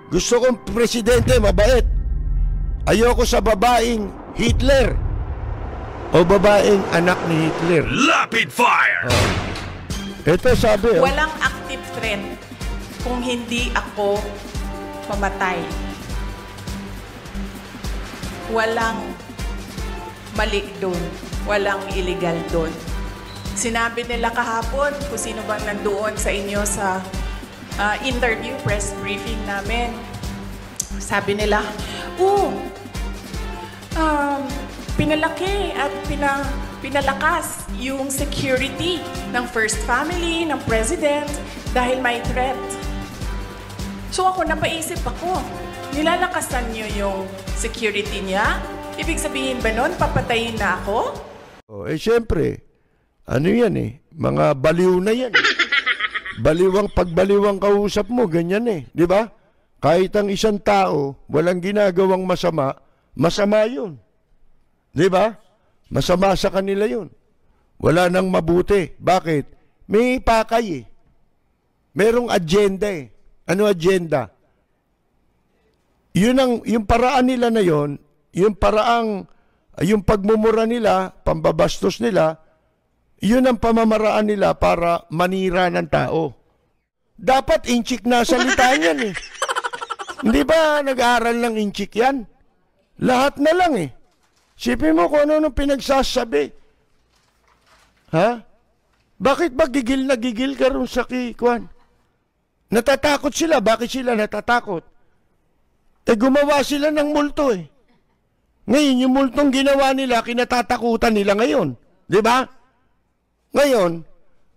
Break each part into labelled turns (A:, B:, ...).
A: Gusto kong presidente mabait. Ayoko sa babaeng Hitler o babaeng anak ni Hitler.
B: Rapid fire!
A: Ito sabi,
C: Walang active threat kung hindi ako mamatay. Walang mali doon. Walang illegal doon. Sinabi nila kahapon kung sino bang nandoon sa inyo sa interview, press briefing namin. Sabi nila, pinalaki at pinalakas yung security ng First Family, ng President, dahil may threat. So ako, napaisip ako, nilalakasan niyo yung security niya? Ibig sabihin ba nun, papatayin na ako?
A: Siyempre, ano yan mga baliw na yan. Pagbaliwang kausap mo, ganyan di ba? Kahit ang isang tao, walang ginagawang masama, masama yun. Di ba? Masama sa kanila yun. Wala nang mabuti. Bakit? May pakay Merong agenda Ano agenda? Yung paraan nila na yun, yung pagmumura nila, pambabastos nila, yun ang pamamaraan nila para manira ng tao. Dapat inchik na salita yan Hindi ba nag-aaral ng inchik yan? Lahat na lang Sipin mo kung ano pinagsasabi. Ha? Bakit ba gigil na gigil ka rin sa kikuan? Natatakot sila. Bakit sila natatakot? Gumawa sila ng multo Ngayon, yung multong ginawa nila, kinatatakutan nila ngayon. Di ba? Ngayon,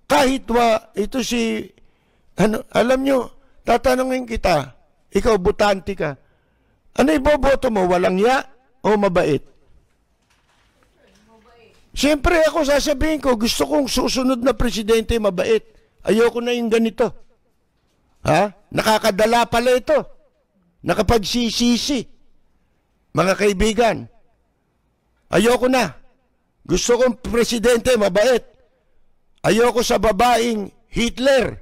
A: kahit ito alam nyo, tatanungin kita, ikaw butante ka, ano iboboto mo, walang ya o mabait? Siyempre ako sasabihin ko, gusto kong susunod na presidente mabait. Ayoko na yung ganito. Ha? Nakakadala pala ito. Nakapagsisisi. Mga kaibigan, ayoko na. Gusto kong presidente mabait. Ayoko sa babaeng Hitler.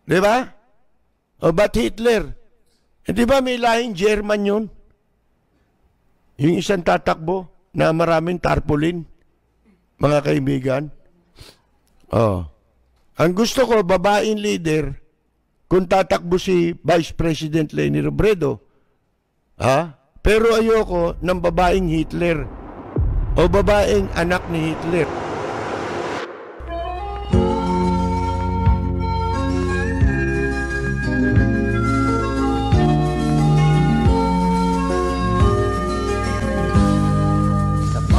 A: Di ba? O ba't Hitler? Di ba may lahing German yun? Yung isang tatakbo na maraming tarpaulin, mga kaibigan. Ang gusto ko, babaeng leader, kung tatakbo si Vice President Leni Robredo, pero ayoko ng babaeng Hitler o babaeng anak ni Hitler.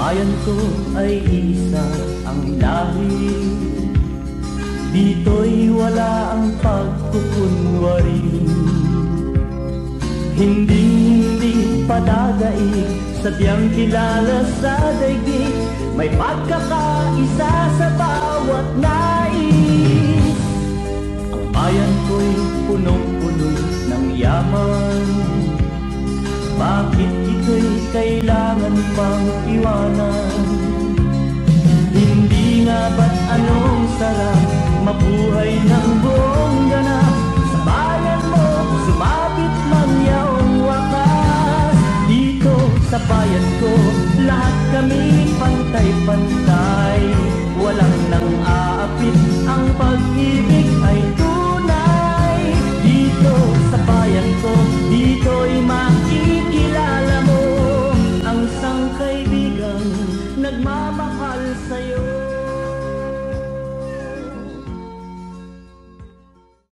D: Bayan ko ay isa ang lahi, dito'y wala ang pagkukunwari. Hindi padadaig, sadyang kilala sa daigdig, may pagkakaisa sa bawat nais. Ang bayan ko'y punong-puno ng yaman, bakit ito'y kailangan pang iwanan? Hindi nga ba't anong sarap mabuhay ng buong ganap? Sa bayan mo, sumabit man yaong wakas. Dito sa bayan ko, lahat kami pantay-pantay. Walang nang aapit, ang pag-ibig ay tunay. Dito sa bayan ko, dito'y makikilala mo ang isang kaibigang nagmamahal sa'yo.